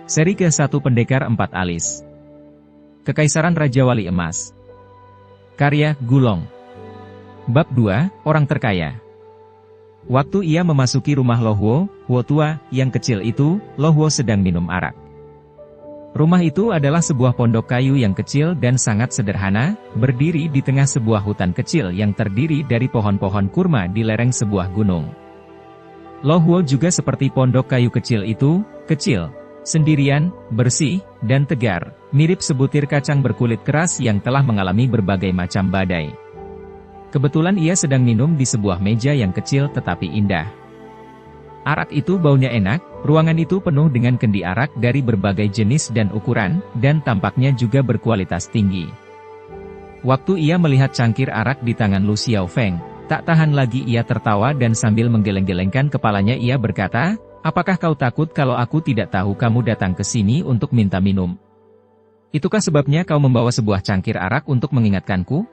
Seri ke-1 Pendekar 4 Alis. Kekaisaran Raja Wali Emas. Karya Gulong. Bab 2, Orang Terkaya. Waktu ia memasuki rumah Lohwo tua, yang kecil itu, Lohwo sedang minum arak. Rumah itu adalah sebuah pondok kayu yang kecil dan sangat sederhana, berdiri di tengah sebuah hutan kecil yang terdiri dari pohon-pohon kurma di lereng sebuah gunung. Lohwo juga seperti pondok kayu kecil itu, kecil, sendirian, bersih, dan tegar, mirip sebutir kacang berkulit keras yang telah mengalami berbagai macam badai. Kebetulan ia sedang minum di sebuah meja yang kecil tetapi indah. Arak itu baunya enak, ruangan itu penuh dengan kendi arak dari berbagai jenis dan ukuran, dan tampaknya juga berkualitas tinggi. Waktu ia melihat cangkir arak di tangan Lu Xiaofeng, tak tahan lagi ia tertawa dan sambil menggeleng-gelengkan kepalanya ia berkata, "Apakah kau takut kalau aku tidak tahu kamu datang ke sini untuk minta minum? Itukah sebabnya kau membawa sebuah cangkir arak untuk mengingatkanku?"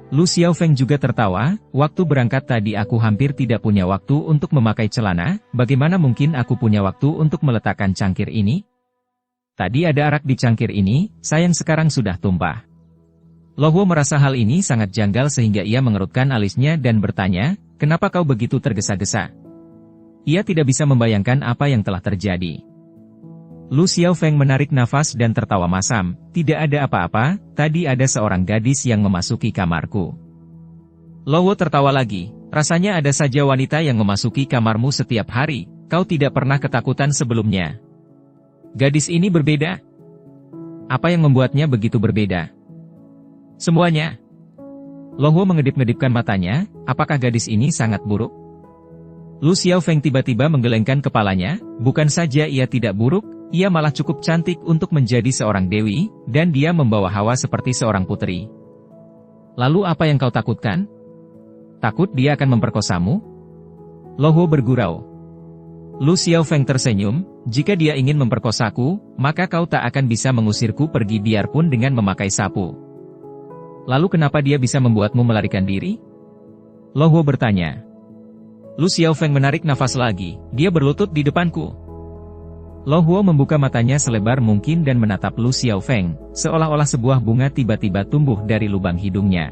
Lu Xiaofeng juga tertawa, "Waktu berangkat tadi aku hampir tidak punya waktu untuk memakai celana, bagaimana mungkin aku punya waktu untuk meletakkan cangkir ini? Tadi ada arak di cangkir ini, sayang sekarang sudah tumpah." Lohwo merasa hal ini sangat janggal sehingga ia mengerutkan alisnya dan bertanya, "Kenapa kau begitu tergesa-gesa?" Ia tidak bisa membayangkan apa yang telah terjadi. Lu Xiaofeng menarik nafas dan tertawa masam, "Tidak ada apa-apa, tadi ada seorang gadis yang memasuki kamarku." Lohwo tertawa lagi, "Rasanya ada saja wanita yang memasuki kamarmu setiap hari, kau tidak pernah ketakutan sebelumnya. Gadis ini berbeda. Apa yang membuatnya begitu berbeda?" "Semuanya." Lohwo mengedip-ngedipkan matanya, "Apakah gadis ini sangat buruk?" Lu Xiaofeng tiba-tiba menggelengkan kepalanya, "Bukan saja ia tidak buruk, ia malah cukup cantik untuk menjadi seorang dewi, dan dia membawa hawa seperti seorang putri." "Lalu apa yang kau takutkan? Takut dia akan memperkosamu?" Lohwo bergurau. Lu Xiaofeng tersenyum, "Jika dia ingin memperkosaku, maka kau tak akan bisa mengusirku pergi biarpun dengan memakai sapu." "Lalu kenapa dia bisa membuatmu melarikan diri?" Lohwo bertanya. Lu Xiaofeng menarik nafas lagi, "Dia berlutut di depanku." Lohwo membuka matanya selebar mungkin dan menatap Lu Xiaofeng, seolah-olah sebuah bunga tiba-tiba tumbuh dari lubang hidungnya.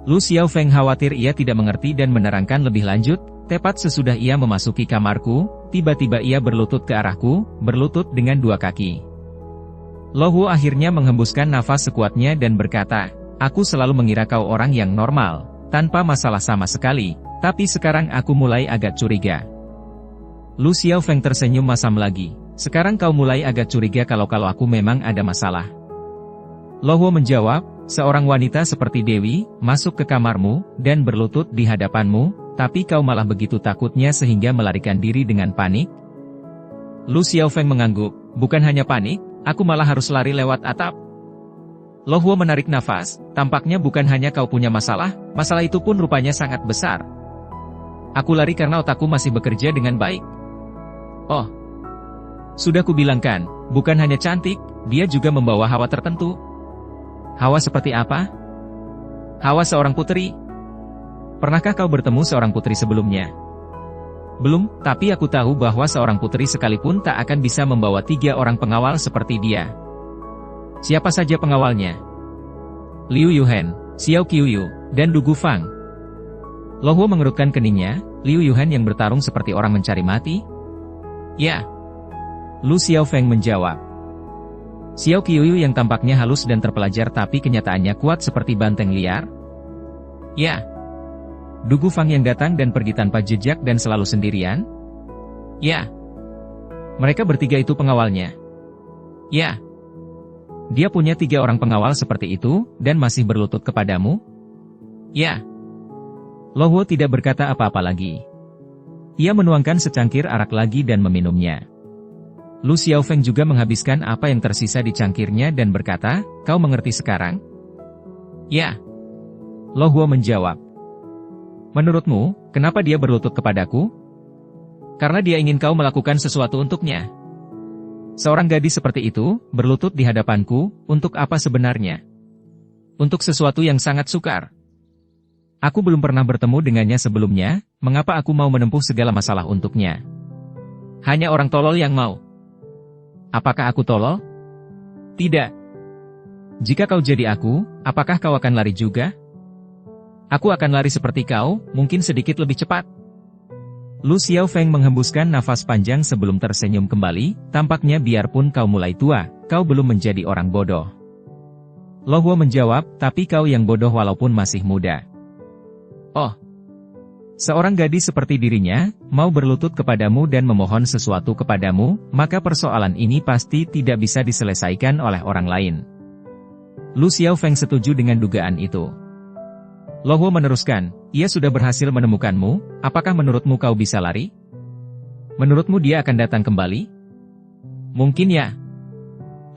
Lu Xiaofeng khawatir ia tidak mengerti dan menerangkan lebih lanjut, "Tepat sesudah ia memasuki kamarku, tiba-tiba ia berlutut ke arahku, berlutut dengan dua kaki." Lohwo akhirnya menghembuskan nafas sekuatnya dan berkata, "Aku selalu mengira kau orang yang normal, tanpa masalah sama sekali. Tapi sekarang aku mulai agak curiga." Lu Xiaofeng tersenyum masam lagi, "Sekarang kau mulai agak curiga kalau aku memang ada masalah?" Lohwo menjawab, "Seorang wanita seperti Dewi, masuk ke kamarmu, dan berlutut di hadapanmu, tapi kau malah begitu takutnya sehingga melarikan diri dengan panik?" Lu Xiaofeng mengangguk, "Bukan hanya panik, aku malah harus lari lewat atap." Lohwo menarik nafas, "Tampaknya bukan hanya kau punya masalah, masalah itu pun rupanya sangat besar. Aku lari karena otakku masih bekerja dengan baik." "Oh, sudah kubilangkan, bukan hanya cantik, dia juga membawa hawa tertentu." "Hawa seperti apa?" "Hawa seorang putri." "Pernahkah kau bertemu seorang putri sebelumnya?" "Belum, tapi aku tahu bahwa seorang putri sekalipun tak akan bisa membawa 3 orang pengawal seperti dia." "Siapa saja pengawalnya?" "Liu Yuhen, Xiao Qiuyu, dan Du Gufang." Lohwo mengerutkan keningnya, "Liu Yuhen yang bertarung seperti orang mencari mati?" "Ya." Lu Xiaofeng menjawab. "Xiao Qiuyu yang tampaknya halus dan terpelajar tapi kenyataannya kuat seperti banteng liar?" "Ya." Du Gufang yang datang dan pergi tanpa jejak dan selalu sendirian?" "Ya." "Mereka bertiga itu pengawalnya?" "Ya." "Dia punya 3 orang pengawal seperti itu, dan masih berlutut kepadamu?" "Ya." Lohwo tidak berkata apa-apa lagi. Ia menuangkan secangkir arak lagi dan meminumnya. Lu Xiaofeng juga menghabiskan apa yang tersisa di cangkirnya dan berkata, "Kau mengerti sekarang?" "Ya." Lohwo menjawab. "Menurutmu, kenapa dia berlutut kepadaku?" "Karena dia ingin kau melakukan sesuatu untuknya." "Seorang gadis seperti itu, berlutut di hadapanku, untuk apa sebenarnya?" "Untuk sesuatu yang sangat sukar. Aku belum pernah bertemu dengannya sebelumnya, mengapa aku mau menempuh segala masalah untuknya? Hanya orang tolol yang mau." Apakah aku tolol? Tidak. Jika kau jadi aku, apakah kau akan lari juga? Aku akan lari seperti kau, mungkin sedikit lebih cepat. Lu Xiaofeng menghembuskan nafas panjang sebelum tersenyum kembali, tampaknya biarpun kau mulai tua, kau belum menjadi orang bodoh. Lo Huo menjawab, tapi kau yang bodoh walaupun masih muda. Oh. Seorang gadis seperti dirinya, mau berlutut kepadamu dan memohon sesuatu kepadamu, maka persoalan ini pasti tidak bisa diselesaikan oleh orang lain. Lu Xiaofeng setuju dengan dugaan itu. Lo Huo meneruskan, ia sudah berhasil menemukanmu, apakah menurutmu kau bisa lari? Menurutmu dia akan datang kembali? Mungkin ya.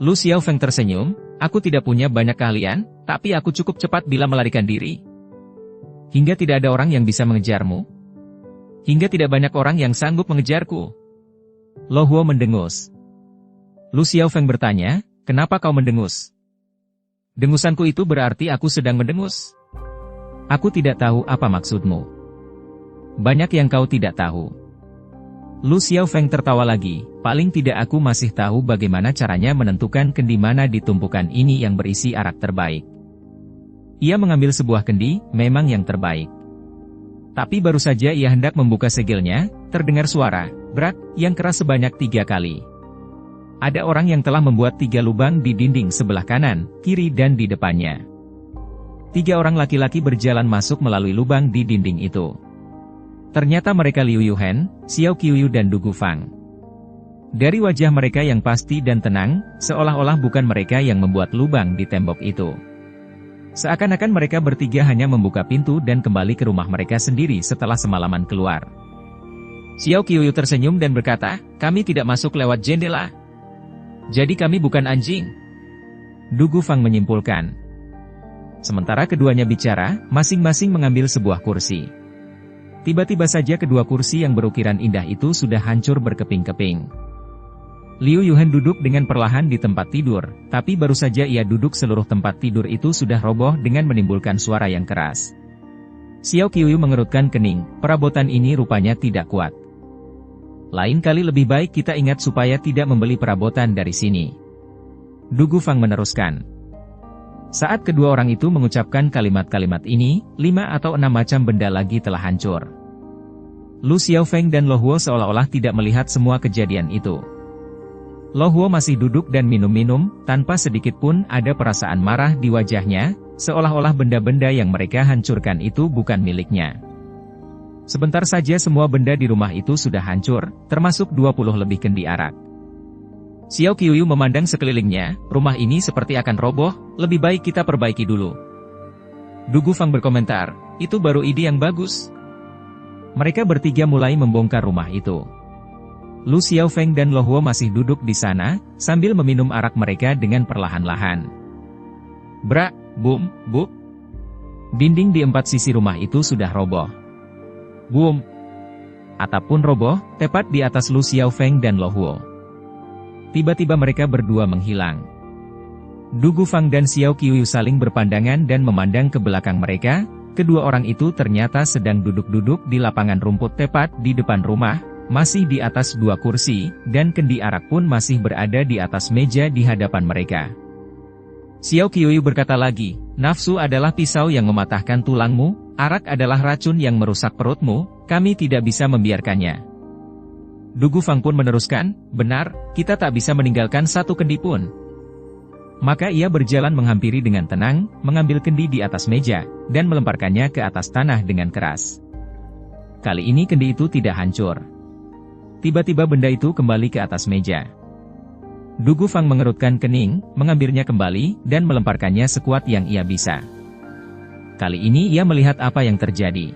Lu Xiaofeng tersenyum, aku tidak punya banyak keahlian, tapi aku cukup cepat bila melarikan diri. Hingga tidak ada orang yang bisa mengejarmu. Hingga tidak banyak orang yang sanggup mengejarku. Lo Huo mendengus. Lu Xiaofeng bertanya, kenapa kau mendengus? Dengusanku itu berarti aku sedang mendengus. Aku tidak tahu apa maksudmu. Banyak yang kau tidak tahu. Lu Xiaofeng tertawa lagi, paling tidak aku masih tahu bagaimana caranya menentukan kendi mana di tumpukan ini yang berisi arak terbaik. Ia mengambil sebuah kendi, memang yang terbaik. Tapi baru saja ia hendak membuka segelnya, terdengar suara, brak, yang keras sebanyak 3 kali. Ada orang yang telah membuat 3 lubang di dinding sebelah kanan, kiri dan di depannya. 3 orang laki-laki berjalan masuk melalui lubang di dinding itu. Ternyata mereka Liu Yuhen, Xiao Qiuyu dan Du Gufang. Dari wajah mereka yang pasti dan tenang, seolah-olah bukan mereka yang membuat lubang di tembok itu. Seakan-akan mereka bertiga hanya membuka pintu dan kembali ke rumah mereka sendiri setelah semalaman keluar. Xiao Qiuyu tersenyum dan berkata, kami tidak masuk lewat jendela. Jadi kami bukan anjing. Du Gufang menyimpulkan. Sementara keduanya bicara, masing-masing mengambil sebuah kursi. Tiba-tiba saja kedua kursi yang berukiran indah itu sudah hancur berkeping-keping. Liu Yuhen duduk dengan perlahan di tempat tidur, tapi baru saja ia duduk seluruh tempat tidur itu sudah roboh dengan menimbulkan suara yang keras. Xiao Qiuyu mengerutkan kening, perabotan ini rupanya tidak kuat. Lain kali lebih baik kita ingat supaya tidak membeli perabotan dari sini. Du Gufang meneruskan. Saat kedua orang itu mengucapkan kalimat-kalimat ini, 5 atau 6 macam benda lagi telah hancur. Lu Xiaofeng dan Lo Huo seolah-olah tidak melihat semua kejadian itu. Lo Huo masih duduk dan minum-minum, tanpa sedikit pun ada perasaan marah di wajahnya, seolah-olah benda-benda yang mereka hancurkan itu bukan miliknya. Sebentar saja semua benda di rumah itu sudah hancur, termasuk 20 lebih kendi arak. Xiao Qiuyu memandang sekelilingnya, rumah ini seperti akan roboh, lebih baik kita perbaiki dulu. Du Gufang berkomentar, itu baru ide yang bagus. Mereka bertiga mulai membongkar rumah itu. Lu Xiaofeng dan Lo Huo masih duduk di sana, sambil meminum arak mereka dengan perlahan-lahan. Brak, bum, buk. Dinding di 4 sisi rumah itu sudah roboh. Bum. Atap pun roboh, tepat di atas Lu Xiaofeng dan Lo Huo. Tiba-tiba mereka berdua menghilang. Du Gufang dan Xiao Qiuyu saling berpandangan dan memandang ke belakang mereka, kedua orang itu ternyata sedang duduk-duduk di lapangan rumput tepat di depan rumah, masih di atas 2 kursi, dan kendi arak pun masih berada di atas meja di hadapan mereka. Xiao Qiuyu berkata lagi, nafsu adalah pisau yang mematahkan tulangmu, arak adalah racun yang merusak perutmu, kami tidak bisa membiarkannya. Du Gufang pun meneruskan, benar, kita tak bisa meninggalkan satu kendi pun. Maka ia berjalan menghampiri dengan tenang, mengambil kendi di atas meja, dan melemparkannya ke atas tanah dengan keras. Kali ini kendi itu tidak hancur. Tiba-tiba benda itu kembali ke atas meja. Du Gufang mengerutkan kening, mengambilnya kembali, dan melemparkannya sekuat yang ia bisa. Kali ini ia melihat apa yang terjadi.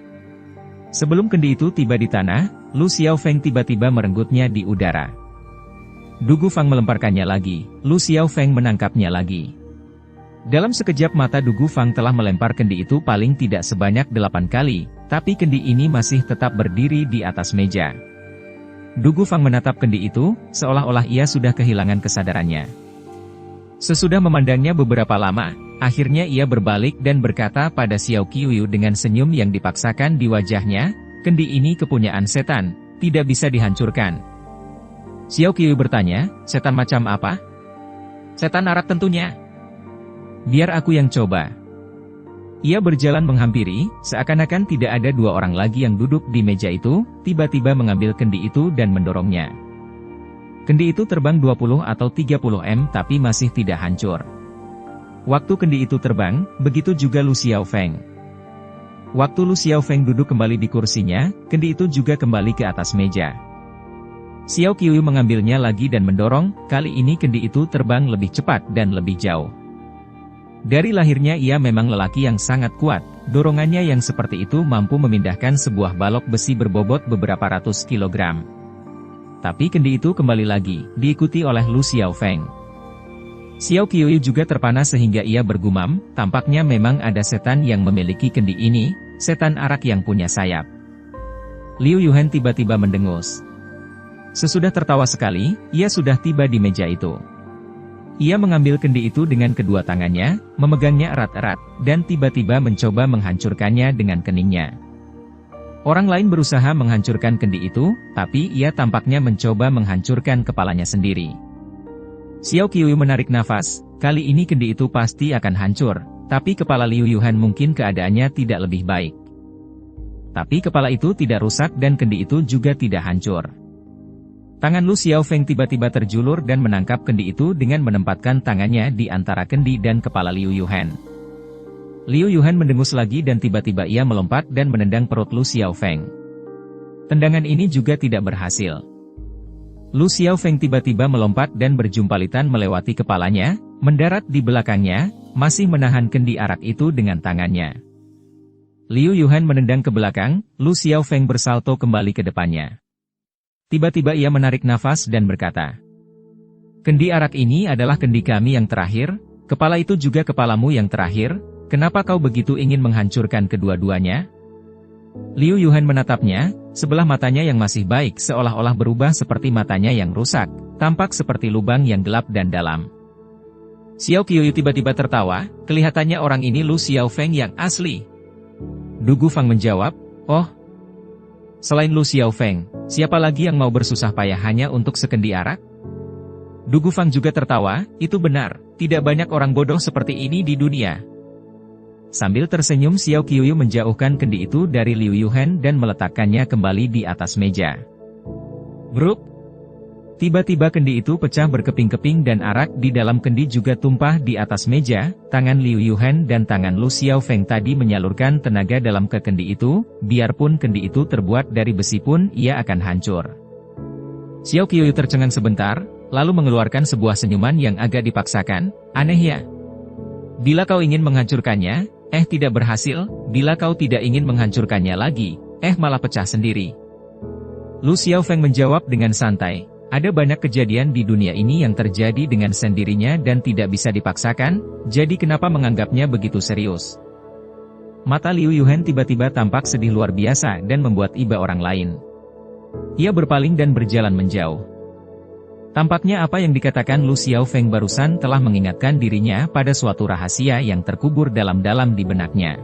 Sebelum kendi itu tiba di tanah, Lu Xiaofeng tiba-tiba merenggutnya di udara. Du Gufang melemparkannya lagi, Lu Xiaofeng menangkapnya lagi. Dalam sekejap mata Du Gufang telah melempar kendi itu paling tidak sebanyak 8 kali, tapi kendi ini masih tetap berdiri di atas meja. Du Gufang menatap kendi itu, seolah-olah ia sudah kehilangan kesadarannya. Sesudah memandangnya beberapa lama, akhirnya ia berbalik dan berkata pada Xiao Qiuyu dengan senyum yang dipaksakan di wajahnya, kendi ini kepunyaan setan, tidak bisa dihancurkan. Xiao Qiu bertanya, setan macam apa? Setan arak tentunya. Biar aku yang coba. Ia berjalan menghampiri, seakan-akan tidak ada dua orang lagi yang duduk di meja itu, tiba-tiba mengambil kendi itu dan mendorongnya. Kendi itu terbang 20 atau 30 m tapi masih tidak hancur. Waktu kendi itu terbang, begitu juga Lu Xiaofeng. Waktu Lu Xiaofeng duduk kembali di kursinya, kendi itu juga kembali ke atas meja. Xiao Qiu mengambilnya lagi dan mendorong, kali ini kendi itu terbang lebih cepat dan lebih jauh. Dari lahirnya ia memang lelaki yang sangat kuat, dorongannya yang seperti itu mampu memindahkan sebuah balok besi berbobot beberapa ratus kilogram. Tapi kendi itu kembali lagi, diikuti oleh Lu Xiaofeng. Xiao Qiu juga terpana sehingga ia bergumam, tampaknya memang ada setan yang memiliki kendi ini, setan arak yang punya sayap. Liu Yuhan tiba-tiba mendengus. Sesudah tertawa sekali, ia sudah tiba di meja itu. Ia mengambil kendi itu dengan kedua tangannya, memegangnya erat-erat, dan tiba-tiba mencoba menghancurkannya dengan keningnya. Orang lain berusaha menghancurkan kendi itu, tapi ia tampaknya mencoba menghancurkan kepalanya sendiri. Xiao Qiu menarik nafas, kali ini kendi itu pasti akan hancur, tapi kepala Liu Yuhan mungkin keadaannya tidak lebih baik. Tapi kepala itu tidak rusak dan kendi itu juga tidak hancur. Tangan Lu Xiaofeng tiba-tiba terjulur dan menangkap kendi itu dengan menempatkan tangannya di antara kendi dan kepala Liu Yuhan. Liu Yuhan mendengus lagi dan tiba-tiba ia melompat dan menendang perut Lu Xiaofeng. Tendangan ini juga tidak berhasil. Lu Xiaofeng tiba-tiba melompat dan berjumpalitan melewati kepalanya, mendarat di belakangnya, masih menahan kendi arak itu dengan tangannya. Liu Yuhan menendang ke belakang, Lu Xiaofeng bersalto kembali ke depannya. Tiba-tiba ia menarik nafas dan berkata, "Kendi arak ini adalah kendi kami yang terakhir, kepala itu juga kepalamu yang terakhir, kenapa kau begitu ingin menghancurkan kedua-duanya?" Liu Yuhan menatapnya, sebelah matanya yang masih baik seolah-olah berubah seperti matanya yang rusak, tampak seperti lubang yang gelap dan dalam. Xiao Qiu tiba-tiba tertawa, kelihatannya orang ini Lu Xiaofeng yang asli. Du Gufang menjawab, "Oh, selain Lu Xiaofeng, siapa lagi yang mau bersusah payah hanya untuk sekendi arak?" Du Gufang juga tertawa, "Itu benar, tidak banyak orang bodoh seperti ini di dunia." Sambil tersenyum Xiao Qiu menjauhkan kendi itu dari Liu Yuhan dan meletakkannya kembali di atas meja. Bruk! Tiba-tiba kendi itu pecah berkeping-keping dan arak di dalam kendi juga tumpah di atas meja, tangan Liu Yuhan dan tangan Lu Xiaofeng tadi menyalurkan tenaga dalam ke kendi itu, biarpun kendi itu terbuat dari besi pun ia akan hancur. Xiao Qiu tercengang sebentar, lalu mengeluarkan sebuah senyuman yang agak dipaksakan, "Aneh ya? Bila kau ingin menghancurkannya, tidak berhasil, bila kau tidak ingin menghancurkannya lagi, malah pecah sendiri." Lu Xiaofeng menjawab dengan santai, "Ada banyak kejadian di dunia ini yang terjadi dengan sendirinya dan tidak bisa dipaksakan, jadi kenapa menganggapnya begitu serius?" Mata Liu Yuhan tiba-tiba tampak sedih luar biasa dan membuat iba orang lain. Ia berpaling dan berjalan menjauh. Tampaknya apa yang dikatakan Lu Xiaofeng barusan telah mengingatkan dirinya pada suatu rahasia yang terkubur dalam-dalam di benaknya.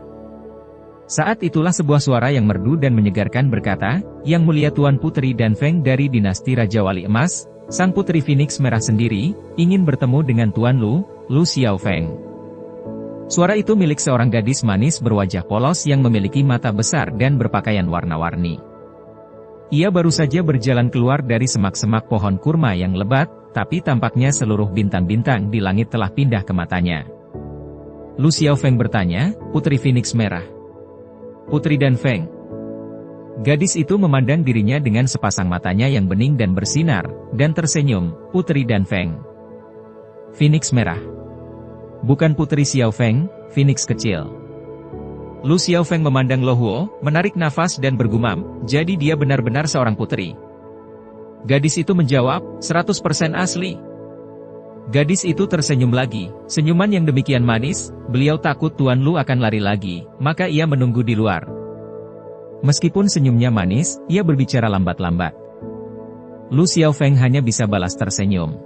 Saat itulah sebuah suara yang merdu dan menyegarkan berkata, "Yang mulia Tuan Putri dan Feng dari dinasti Raja Wali Emas, Sang Putri Phoenix Merah sendiri, ingin bertemu dengan Tuan Lu Xiaofeng." Suara itu milik seorang gadis manis berwajah polos yang memiliki mata besar dan berpakaian warna-warni. Ia baru saja berjalan keluar dari semak-semak pohon kurma yang lebat, tapi tampaknya seluruh bintang-bintang di langit telah pindah ke matanya. Lu Xiaofeng bertanya, "Putri Phoenix Merah? Putri dan Feng?" Gadis itu memandang dirinya dengan sepasang matanya yang bening dan bersinar, dan tersenyum, "Putri dan Feng. Phoenix Merah. Bukan Putri Xiaofeng, Phoenix kecil." Lu Xiaofeng memandang Lo Huo, menarik nafas dan bergumam, "Jadi dia benar-benar seorang putri?" Gadis itu menjawab, 100% asli. Gadis itu tersenyum lagi, senyuman yang demikian manis, beliau takut Tuan Lu akan lari lagi, maka ia menunggu di luar. Meskipun senyumnya manis, ia berbicara lambat-lambat. Lu Xiaofeng hanya bisa balas tersenyum.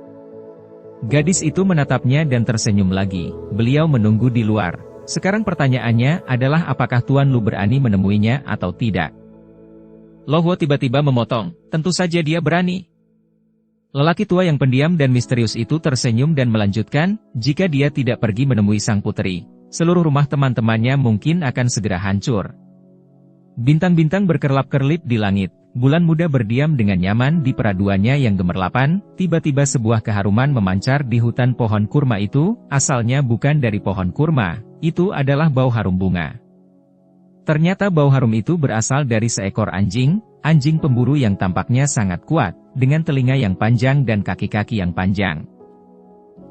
Gadis itu menatapnya dan tersenyum lagi, beliau menunggu di luar. Sekarang pertanyaannya adalah apakah Tuan Lu berani menemuinya atau tidak? Lo Huo tiba-tiba memotong, "Tentu saja dia berani." Lelaki tua yang pendiam dan misterius itu tersenyum dan melanjutkan, jika dia tidak pergi menemui sang putri, seluruh rumah teman-temannya mungkin akan segera hancur. Bintang-bintang berkerlap-kerlip di langit, bulan muda berdiam dengan nyaman di peraduannya yang gemerlapan, tiba-tiba sebuah keharuman memancar di hutan pohon kurma itu, asalnya bukan dari pohon kurma, itu adalah bau harum bunga. Ternyata bau harum itu berasal dari seekor anjing, anjing pemburu yang tampaknya sangat kuat, dengan telinga yang panjang dan kaki-kaki yang panjang.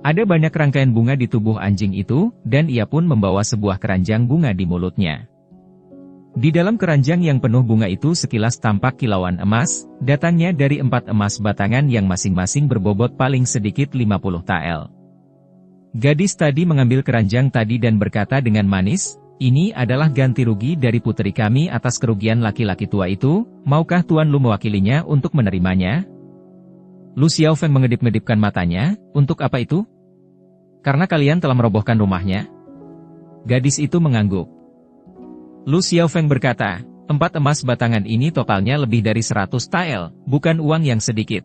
Ada banyak rangkaian bunga di tubuh anjing itu, dan ia pun membawa sebuah keranjang bunga di mulutnya. Di dalam keranjang yang penuh bunga itu sekilas tampak kilauan emas, datangnya dari 4 emas batangan yang masing-masing berbobot paling sedikit 50 tael. Gadis tadi mengambil keranjang tadi dan berkata dengan manis, "Ini adalah ganti rugi dari putri kami atas kerugian laki-laki tua itu, maukah Tuan Lu mewakilinya untuk menerimanya?" Lu Xiaofeng mengedip-ngedipkan matanya, "Untuk apa itu? Karena kalian telah merobohkan rumahnya?" Gadis itu mengangguk. Lu Xiaofeng berkata, 4 emas batangan ini totalnya lebih dari 100 tael, bukan uang yang sedikit.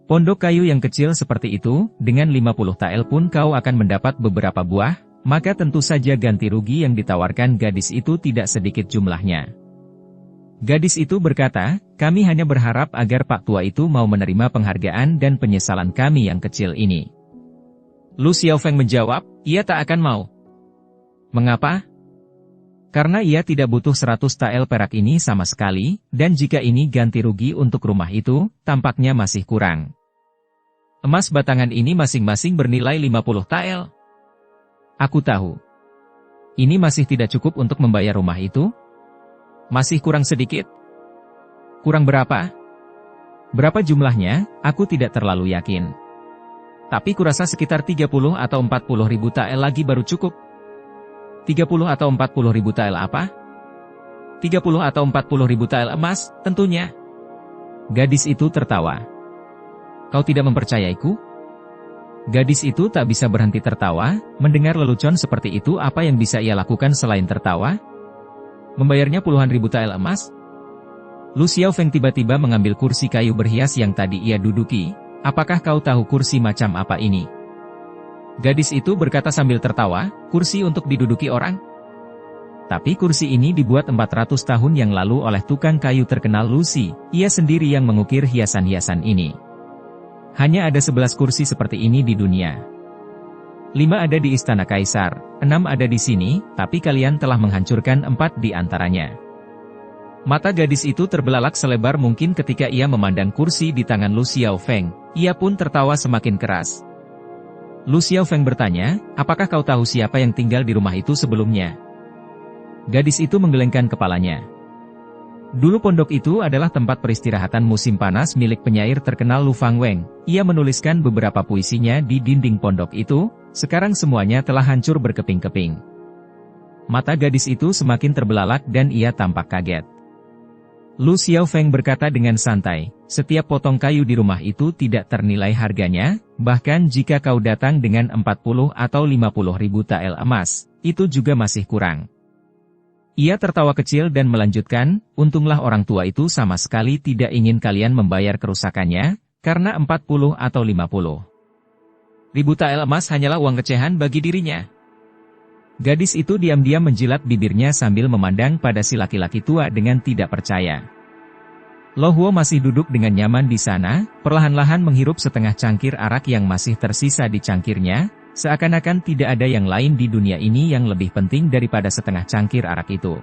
Pondok kayu yang kecil seperti itu, dengan 50 tael pun kau akan mendapat beberapa buah, maka tentu saja ganti rugi yang ditawarkan gadis itu tidak sedikit jumlahnya. Gadis itu berkata, "Kami hanya berharap agar Pak Tua itu mau menerima penghargaan dan penyesalan kami yang kecil ini." Lu Xiaofeng menjawab, "Ia tak akan mau." "Mengapa?" "Karena ia tidak butuh 100 tael perak ini sama sekali, dan jika ini ganti rugi untuk rumah itu, tampaknya masih kurang. Emas batangan ini masing-masing bernilai 50 tael. Aku tahu. Ini masih tidak cukup untuk membayar rumah itu? Masih kurang sedikit? Kurang berapa? Berapa jumlahnya, aku tidak terlalu yakin. Tapi kurasa sekitar 30 atau 40 ribu tael lagi baru cukup." 30 atau 40 ribu tael apa? 30 atau 40 ribu tael emas, tentunya. Gadis itu tertawa. "Kau tidak mempercayaiku?" Gadis itu tak bisa berhenti tertawa, mendengar lelucon seperti itu apa yang bisa ia lakukan selain tertawa? Membayarnya puluhan ribu tael emas? Lu Xiaofeng tiba-tiba mengambil kursi kayu berhias yang tadi ia duduki. "Apakah kau tahu kursi macam apa ini?" Gadis itu berkata sambil tertawa, "Kursi untuk diduduki orang?" Tapi kursi ini dibuat 400 tahun yang lalu oleh tukang kayu terkenal Lucy, ia sendiri yang mengukir hiasan-hiasan ini. Hanya ada 11 kursi seperti ini di dunia. 5 ada di Istana Kaisar, 6 ada di sini, tapi kalian telah menghancurkan 4 di antaranya. Mata gadis itu terbelalak selebar mungkin ketika ia memandang kursi di tangan Lu Xiaofeng, ia pun tertawa semakin keras. Lu Xiaofeng bertanya, "Apakah kau tahu siapa yang tinggal di rumah itu sebelumnya?" Gadis itu menggelengkan kepalanya. Dulu pondok itu adalah tempat peristirahatan musim panas milik penyair terkenal Lu Fangweng. Ia menuliskan beberapa puisinya di dinding pondok itu, sekarang semuanya telah hancur berkeping-keping. Mata gadis itu semakin terbelalak dan ia tampak kaget. Lu Xiaofeng berkata dengan santai, "Setiap potong kayu di rumah itu tidak ternilai harganya, bahkan jika kau datang dengan 40 atau 50 ribu tael emas, itu juga masih kurang." Ia tertawa kecil dan melanjutkan, "Untunglah orang tua itu sama sekali tidak ingin kalian membayar kerusakannya, karena 40 atau 50 ribu tael emas hanyalah uang recehan bagi dirinya." Gadis itu diam-diam menjilat bibirnya sambil memandang pada si laki-laki tua dengan tidak percaya. Lo Huo masih duduk dengan nyaman di sana, perlahan-lahan menghirup setengah cangkir arak yang masih tersisa di cangkirnya, seakan-akan tidak ada yang lain di dunia ini yang lebih penting daripada setengah cangkir arak itu.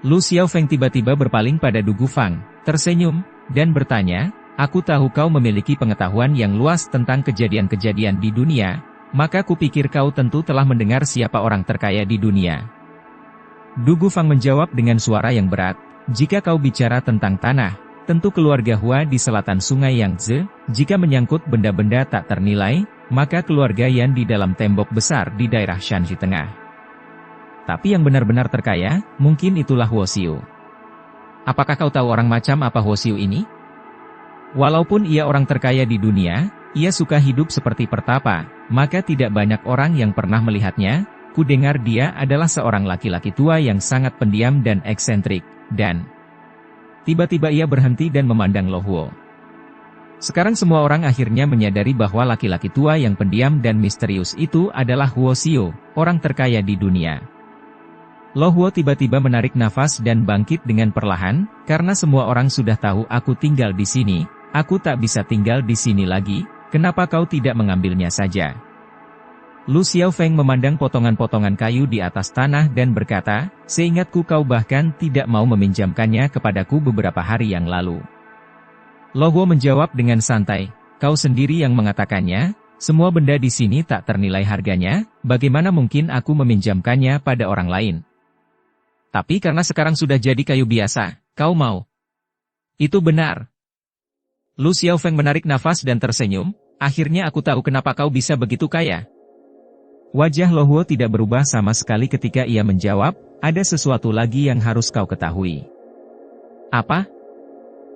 Lu Xiaofeng tiba-tiba berpaling pada Du Gufang, tersenyum, dan bertanya, "Aku tahu kau memiliki pengetahuan yang luas tentang kejadian-kejadian di dunia, maka kupikir kau tentu telah mendengar siapa orang terkaya di dunia." Du Gufang menjawab dengan suara yang berat, "Jika kau bicara tentang tanah, tentu keluarga Hua di selatan sungai Yangtze, jika menyangkut benda-benda tak ternilai, maka keluarga Yan di dalam tembok besar di daerah Shanxi Tengah. Tapi yang benar-benar terkaya, mungkin itulah Huo Xiu. Apakah kau tahu orang macam apa Huo Xiu ini? Walaupun ia orang terkaya di dunia, ia suka hidup seperti pertapa, maka tidak banyak orang yang pernah melihatnya. Ku dengar dia adalah seorang laki-laki tua yang sangat pendiam dan eksentrik, dan..." Tiba-tiba ia berhenti dan memandang Lo Huo. Sekarang semua orang akhirnya menyadari bahwa laki-laki tua yang pendiam dan misterius itu adalah Huo Xiao, orang terkaya di dunia. Lo Huo tiba-tiba menarik nafas dan bangkit dengan perlahan, karena semua orang sudah tahu aku tinggal di sini, aku tak bisa tinggal di sini lagi, kenapa kau tidak mengambilnya saja? Lu Xiaofeng memandang potongan-potongan kayu di atas tanah dan berkata, seingatku kau bahkan tidak mau meminjamkannya kepadaku beberapa hari yang lalu. Lo Huo menjawab dengan santai, kau sendiri yang mengatakannya, semua benda di sini tak ternilai harganya, bagaimana mungkin aku meminjamkannya pada orang lain? Tapi karena sekarang sudah jadi kayu biasa, kau mau? Itu benar. Lu Xiaofeng menarik nafas dan tersenyum, akhirnya aku tahu kenapa kau bisa begitu kaya. Wajah Lo Huo tidak berubah sama sekali ketika ia menjawab, ada sesuatu lagi yang harus kau ketahui. Apa?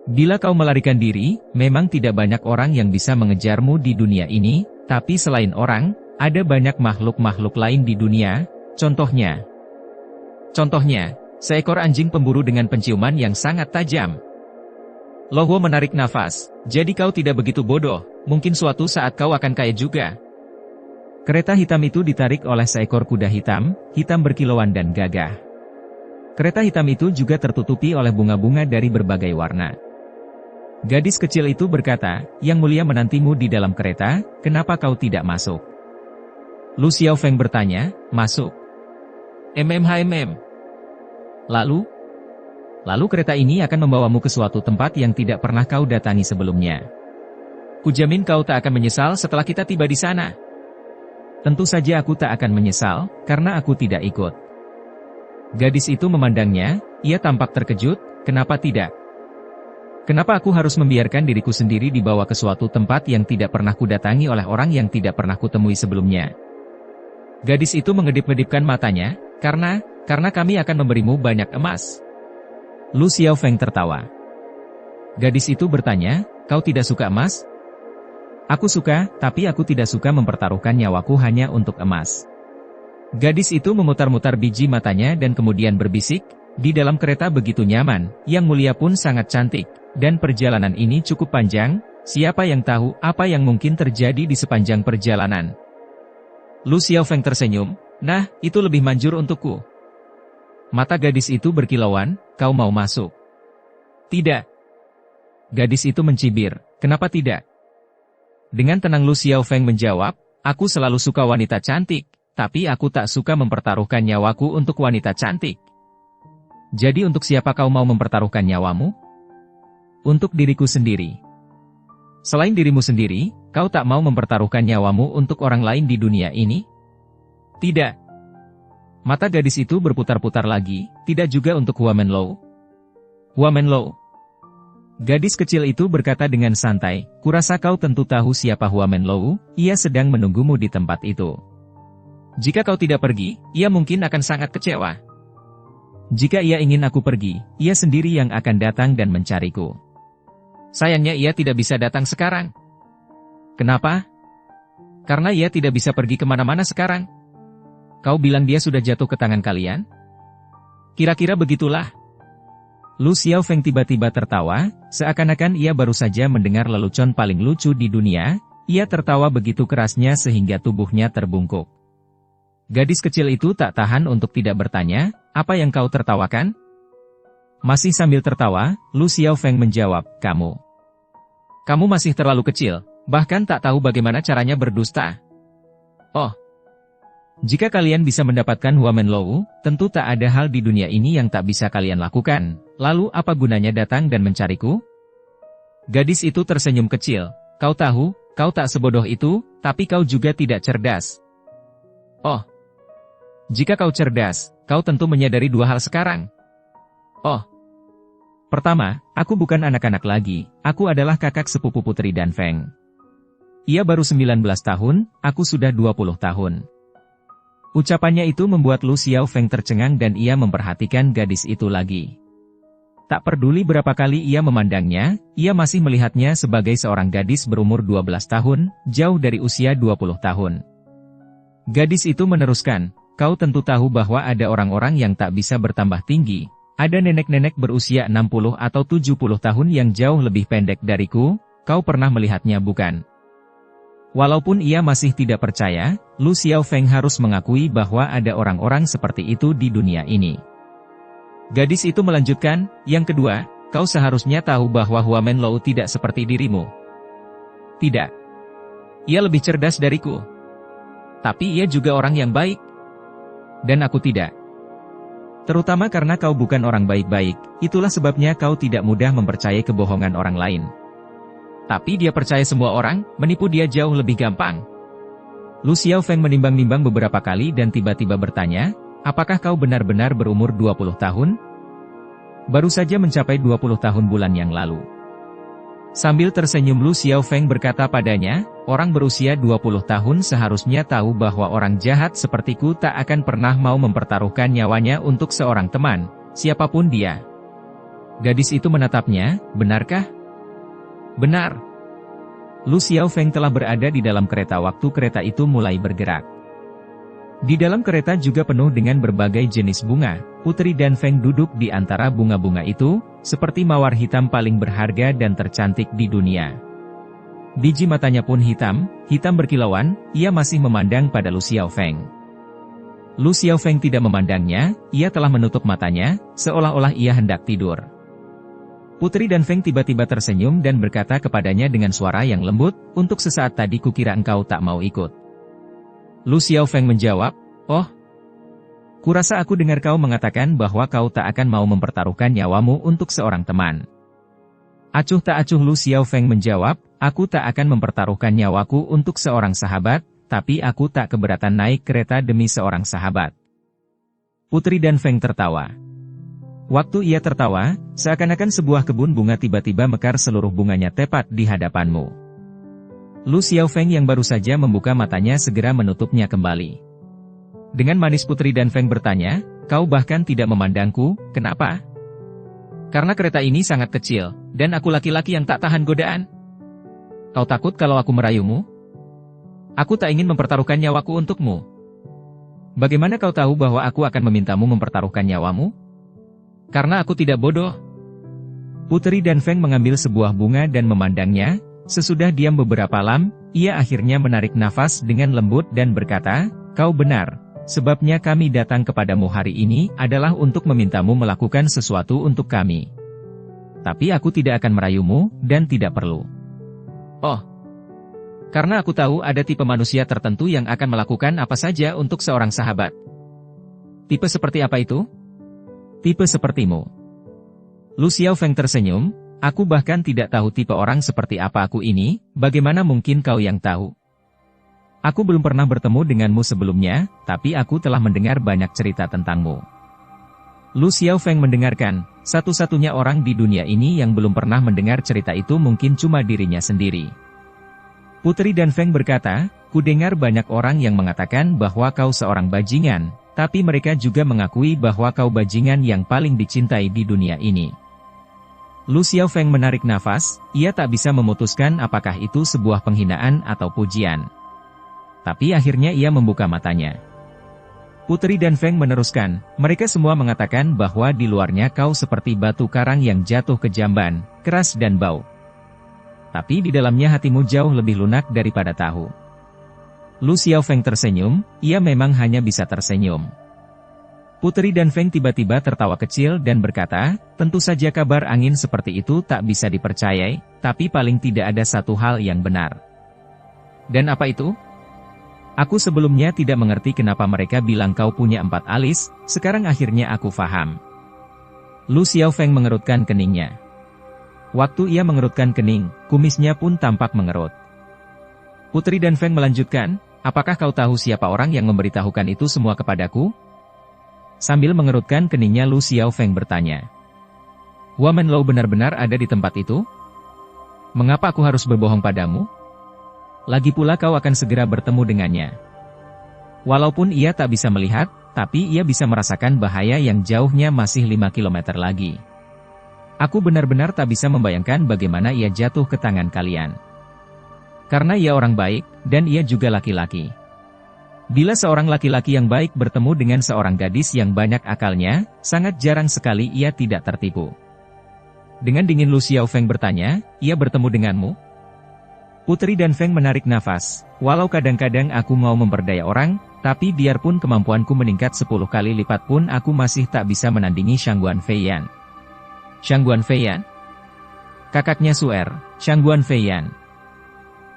Bila kau melarikan diri, memang tidak banyak orang yang bisa mengejarmu di dunia ini, tapi selain orang, ada banyak makhluk-makhluk lain di dunia, contohnya, seekor anjing pemburu dengan penciuman yang sangat tajam. Lo Huo menarik nafas, jadi kau tidak begitu bodoh, mungkin suatu saat kau akan kaya juga. Kereta hitam itu ditarik oleh seekor kuda hitam, hitam berkilauan dan gagah. Kereta hitam itu juga tertutupi oleh bunga-bunga dari berbagai warna. Gadis kecil itu berkata, Yang Mulia menantimu di dalam kereta, kenapa kau tidak masuk? Lu Xiaofeng bertanya, masuk? Lalu kereta ini akan membawamu ke suatu tempat yang tidak pernah kau datangi sebelumnya. Kujamin kau tak akan menyesal setelah kita tiba di sana. Tentu saja aku tak akan menyesal, karena aku tidak ikut. Gadis itu memandangnya, ia tampak terkejut, kenapa tidak? Kenapa aku harus membiarkan diriku sendiri dibawa ke suatu tempat yang tidak pernah kudatangi oleh orang yang tidak pernah kutemui sebelumnya? Gadis itu mengedip-ngedipkan matanya, karena kami akan memberimu banyak emas. Lu Xiaofeng tertawa. Gadis itu bertanya, kau tidak suka emas? Aku suka, tapi aku tidak suka mempertaruhkan nyawaku hanya untuk emas. Gadis itu memutar-mutar biji matanya dan kemudian berbisik, di dalam kereta begitu nyaman, Yang Mulia pun sangat cantik, dan perjalanan ini cukup panjang, siapa yang tahu apa yang mungkin terjadi di sepanjang perjalanan. Lu Xiaofeng tersenyum, nah, itu lebih manjur untukku. Mata gadis itu berkilauan, kau mau masuk? Tidak. Gadis itu mencibir, kenapa tidak? Dengan tenang Lu Xiaofeng menjawab, aku selalu suka wanita cantik, tapi aku tak suka mempertaruhkan nyawaku untuk wanita cantik. Jadi untuk siapa kau mau mempertaruhkan nyawamu? Untuk diriku sendiri. Selain dirimu sendiri, kau tak mau mempertaruhkan nyawamu untuk orang lain di dunia ini? Tidak. Mata gadis itu berputar-putar lagi, tidak juga untuk Hua Menlou. Hua Menlou. Gadis kecil itu berkata dengan santai, kurasa kau tentu tahu siapa Hua Menlou, ia sedang menunggumu di tempat itu. Jika kau tidak pergi, ia mungkin akan sangat kecewa. Jika ia ingin aku pergi, ia sendiri yang akan datang dan mencariku. Sayangnya ia tidak bisa datang sekarang. Kenapa? Karena ia tidak bisa pergi kemana-mana sekarang. Kau bilang dia sudah jatuh ke tangan kalian? Kira-kira begitulah. Lu Xiaofeng tiba-tiba tertawa, seakan-akan ia baru saja mendengar lelucon paling lucu di dunia, ia tertawa begitu kerasnya sehingga tubuhnya terbungkuk. Gadis kecil itu tak tahan untuk tidak bertanya, apa yang kau tertawakan? Masih sambil tertawa, Lu Xiaofeng menjawab, kamu. Kamu masih terlalu kecil, bahkan tak tahu bagaimana caranya berdusta. Oh. Jika kalian bisa mendapatkan Hua Menlou, tentu tak ada hal di dunia ini yang tak bisa kalian lakukan, lalu apa gunanya datang dan mencariku? Gadis itu tersenyum kecil, kau tahu, kau tak sebodoh itu, tapi kau juga tidak cerdas. Oh. Jika kau cerdas, kau tentu menyadari dua hal sekarang. Oh. Pertama, aku bukan anak-anak lagi, aku adalah kakak sepupu Putri Dan Feng. Ia baru 19 tahun, aku sudah 20 tahun. Ucapannya itu membuat Lu Xiaofeng tercengang dan ia memperhatikan gadis itu lagi. Tak peduli berapa kali ia memandangnya, ia masih melihatnya sebagai seorang gadis berumur 12 tahun, jauh dari usia 20 tahun. Gadis itu meneruskan, kau tentu tahu bahwa ada orang-orang yang tak bisa bertambah tinggi, ada nenek-nenek berusia 60 atau 70 tahun yang jauh lebih pendek dariku, Kau pernah melihatnya bukan? Walaupun ia masih tidak percaya, Lu Xiaofeng harus mengakui bahwa ada orang-orang seperti itu di dunia ini. Gadis itu melanjutkan, yang kedua, kau seharusnya tahu bahwa Hua Menlou tidak seperti dirimu. Tidak. Ia lebih cerdas dariku. Tapi ia juga orang yang baik. Dan aku tidak. Terutama karena kau bukan orang baik-baik, itulah sebabnya kau tidak mudah mempercayai kebohongan orang lain. Tapi dia percaya semua orang, menipu dia jauh lebih gampang. Lu Xiaofeng menimbang-nimbang beberapa kali dan tiba-tiba bertanya, apakah kau benar-benar berumur 20 tahun? Baru saja mencapai 20 tahun bulan yang lalu. Sambil tersenyum Lu Xiaofeng berkata padanya, orang berusia 20 tahun seharusnya tahu bahwa orang jahat sepertiku tak akan pernah mau mempertaruhkan nyawanya untuk seorang teman, siapapun dia. Gadis itu menatapnya, benarkah? Benar. Lu Xiaofeng telah berada di dalam kereta waktu kereta itu mulai bergerak. Di dalam kereta juga penuh dengan berbagai jenis bunga. Putri dan Feng duduk di antara bunga-bunga itu, seperti mawar hitam paling berharga dan tercantik di dunia. Biji matanya pun hitam berkilauan, ia masih memandang pada Lu Xiaofeng. Lu Xiaofeng tidak memandangnya, ia telah menutup matanya, seolah-olah ia hendak tidur. Putri dan Feng tiba-tiba tersenyum dan berkata kepadanya dengan suara yang lembut, untuk sesaat tadi kukira engkau tak mau ikut. Lu Xiaofeng menjawab, oh, kurasa aku dengar kau mengatakan bahwa kau tak akan mau mempertaruhkan nyawamu untuk seorang teman. Acuh tak acuh Lu Xiaofeng menjawab, aku tak akan mempertaruhkan nyawaku untuk seorang sahabat, tapi aku tak keberatan naik kereta demi seorang sahabat. Putri dan Feng tertawa. Waktu ia tertawa, seakan-akan sebuah kebun bunga tiba-tiba mekar seluruh bunganya tepat di hadapanmu. Lu Xiaofeng yang baru saja membuka matanya segera menutupnya kembali. Dengan manis Putri dan Feng bertanya, kau bahkan tidak memandangku, kenapa? Karena kereta ini sangat kecil, dan aku laki-laki yang tak tahan godaan. Kau takut kalau aku merayumu? Aku tak ingin mempertaruhkan nyawaku untukmu. Bagaimana kau tahu bahwa aku akan memintamu mempertaruhkan nyawamu? Karena aku tidak bodoh. Putri dan Feng mengambil sebuah bunga dan memandangnya. Sesudah diam beberapa lama, ia akhirnya menarik nafas dengan lembut dan berkata, kau benar. Sebabnya kami datang kepadamu hari ini adalah untuk memintamu melakukan sesuatu untuk kami. Tapi aku tidak akan merayumu, dan tidak perlu. Oh, karena aku tahu ada tipe manusia tertentu yang akan melakukan apa saja untuk seorang sahabat. Tipe seperti apa itu? Tipe sepertimu. Lu Xiaofeng tersenyum, aku bahkan tidak tahu tipe orang seperti apa aku ini, bagaimana mungkin kau yang tahu? Aku belum pernah bertemu denganmu sebelumnya, tapi aku telah mendengar banyak cerita tentangmu. Lu Xiaofeng mendengarkan, satu-satunya orang di dunia ini yang belum pernah mendengar cerita itu mungkin cuma dirinya sendiri. Putri dan Feng berkata, kudengar banyak orang yang mengatakan bahwa kau seorang bajingan, tapi mereka juga mengakui bahwa kau bajingan yang paling dicintai di dunia ini. Lu Xiaofeng menarik nafas, ia tak bisa memutuskan apakah itu sebuah penghinaan atau pujian. Tapi akhirnya ia membuka matanya. Putri dan Feng meneruskan, mereka semua mengatakan bahwa di luarnya kau seperti batu karang yang jatuh ke jamban, keras dan bau. Tapi di dalamnya hatimu jauh lebih lunak daripada tahu. Lu Xiaofeng tersenyum, ia memang hanya bisa tersenyum. Putri dan Feng tiba-tiba tertawa kecil dan berkata, tentu saja kabar angin seperti itu tak bisa dipercayai, tapi paling tidak ada satu hal yang benar. Dan apa itu? Aku sebelumnya tidak mengerti kenapa mereka bilang kau punya 4 alis, sekarang akhirnya aku faham. Lu Xiaofeng mengerutkan keningnya. Waktu ia mengerutkan kening, kumisnya pun tampak mengerut. Putri dan Feng melanjutkan, apakah kau tahu siapa orang yang memberitahukan itu semua kepadaku? Sambil mengerutkan keningnya Lu Xiaofeng bertanya. Hua Menlou benar-benar ada di tempat itu? Mengapa aku harus berbohong padamu? Lagi pula kau akan segera bertemu dengannya. Walaupun ia tak bisa melihat, tapi ia bisa merasakan bahaya yang jauhnya masih 5 km lagi. Aku benar-benar tak bisa membayangkan bagaimana ia jatuh ke tangan kalian. Karena ia orang baik, dan ia juga laki-laki. Bila seorang laki-laki yang baik bertemu dengan seorang gadis yang banyak akalnya, sangat jarang sekali ia tidak tertipu. Dengan dingin Lu Xiaofeng bertanya, ia bertemu denganmu? Putri Danfeng menarik nafas. Walau kadang-kadang aku mau memperdaya orang, tapi biarpun kemampuanku meningkat 10 kali lipat pun aku masih tak bisa menandingi Shangguan Feiyan. Shangguan Feiyan? Kakaknya Su'er, Shangguan Feiyan.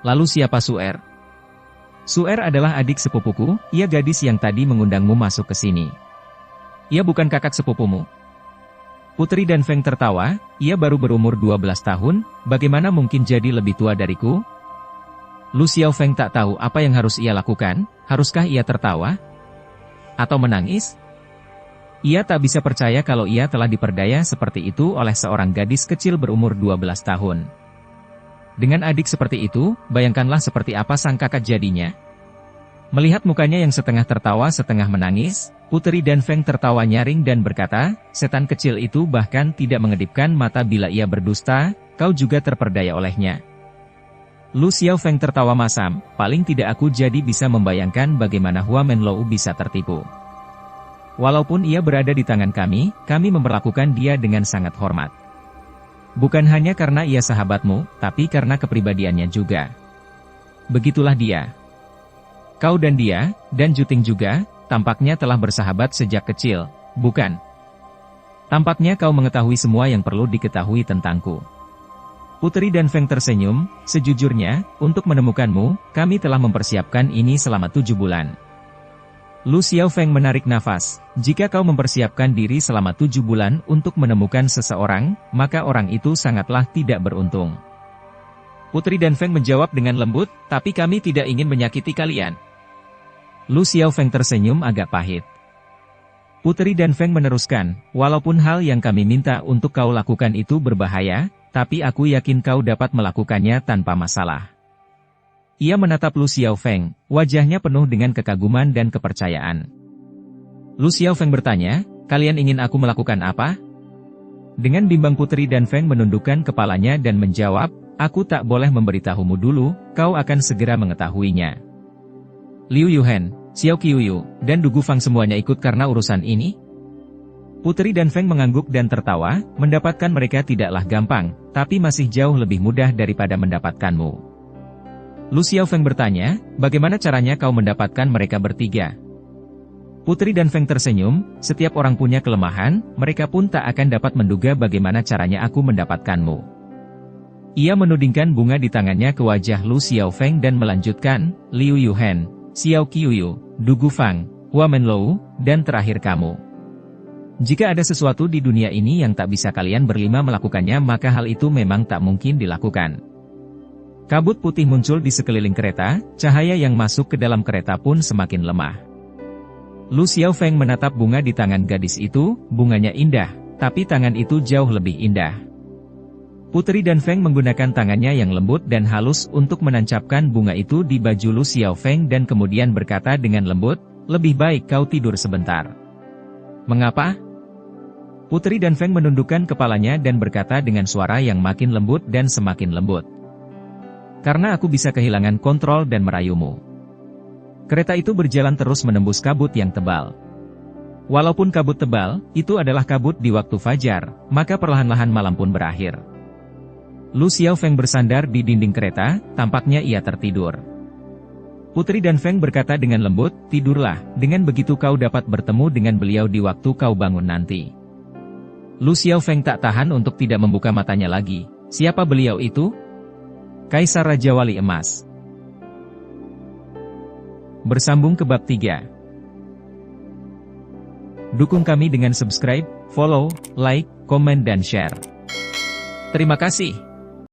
Lalu siapa Su'er? Su'er adalah adik sepupuku, ia gadis yang tadi mengundangmu masuk ke sini. Ia bukan kakak sepupumu. Putri Danfeng tertawa, ia baru berumur 12 tahun, bagaimana mungkin jadi lebih tua dariku? Lu Xiaofeng tak tahu apa yang harus ia lakukan, haruskah ia tertawa? Atau menangis? Ia tak bisa percaya kalau ia telah diperdaya seperti itu oleh seorang gadis kecil berumur 12 tahun. Dengan adik seperti itu, bayangkanlah seperti apa sang kakak jadinya. Melihat mukanya yang setengah tertawa setengah menangis, Putri Danfeng tertawa nyaring dan berkata, setan kecil itu bahkan tidak mengedipkan mata bila ia berdusta, kau juga terperdaya olehnya. Lu Xiaofeng tertawa masam, paling tidak aku jadi bisa membayangkan bagaimana Hua Menlou bisa tertipu. Walaupun ia berada di tangan kami memperlakukan dia dengan sangat hormat. Bukan hanya karena ia sahabatmu, tapi karena kepribadiannya juga. Begitulah dia. Kau dan dia, dan Juting juga, tampaknya telah bersahabat sejak kecil, bukan? Tampaknya kau mengetahui semua yang perlu diketahui tentangku. Putri Danfeng tersenyum, sejujurnya, untuk menemukanmu, kami telah mempersiapkan ini selama 7 bulan. Lu Xiaofeng menarik nafas, jika kau mempersiapkan diri selama 7 bulan untuk menemukan seseorang, maka orang itu sangatlah tidak beruntung. Putri Danfeng menjawab dengan lembut, tapi kami tidak ingin menyakiti kalian. Lu Xiaofeng tersenyum agak pahit. Putri Danfeng meneruskan, walaupun hal yang kami minta untuk kau lakukan itu berbahaya, tapi aku yakin kau dapat melakukannya tanpa masalah. Ia menatap Lu Xiaofeng, wajahnya penuh dengan kekaguman dan kepercayaan. Lu Xiaofeng bertanya, kalian ingin aku melakukan apa? Dengan bimbang Putri Danfeng menundukkan kepalanya dan menjawab, aku tak boleh memberitahumu dulu, kau akan segera mengetahuinya. Liu Yuhen, Xiao Qiuyu, dan Du Gufang semuanya ikut karena urusan ini? Putri Danfeng mengangguk dan tertawa, mendapatkan mereka tidaklah gampang, tapi masih jauh lebih mudah daripada mendapatkanmu. Lu Xiaofeng bertanya, bagaimana caranya kau mendapatkan mereka bertiga? Putri Danfeng tersenyum, setiap orang punya kelemahan, mereka pun tak akan dapat menduga bagaimana caranya aku mendapatkanmu. Ia menudingkan bunga di tangannya ke wajah Lu Xiaofeng dan melanjutkan, Liu Yuhen, Xiao Qiuyu, Du Gufang, Hua Menlou, dan terakhir kamu. Jika ada sesuatu di dunia ini yang tak bisa kalian berlima melakukannya maka hal itu memang tak mungkin dilakukan. Kabut putih muncul di sekeliling kereta, cahaya yang masuk ke dalam kereta pun semakin lemah. Lu Xiaofeng menatap bunga di tangan gadis itu, bunganya indah, tapi tangan itu jauh lebih indah. Putri Danfeng menggunakan tangannya yang lembut dan halus untuk menancapkan bunga itu di baju Lu Xiaofeng dan kemudian berkata dengan lembut, lebih baik kau tidur sebentar. Mengapa? Putri Danfeng menundukkan kepalanya dan berkata dengan suara yang makin lembut dan semakin lembut. Karena aku bisa kehilangan kontrol dan merayumu. Kereta itu berjalan terus menembus kabut yang tebal. Walaupun kabut tebal, itu adalah kabut di waktu fajar, maka perlahan-lahan malam pun berakhir. Lu Xiaofeng bersandar di dinding kereta, tampaknya ia tertidur. Putri Danfeng berkata dengan lembut, tidurlah, dengan begitu kau dapat bertemu dengan beliau di waktu kau bangun nanti. Lu Xiaofeng tak tahan untuk tidak membuka matanya lagi. Siapa beliau itu? Kaisar Raja Wali Emas. Bersambung ke bab 3. Dukung kami dengan subscribe, follow, like, komen dan share. Terima kasih.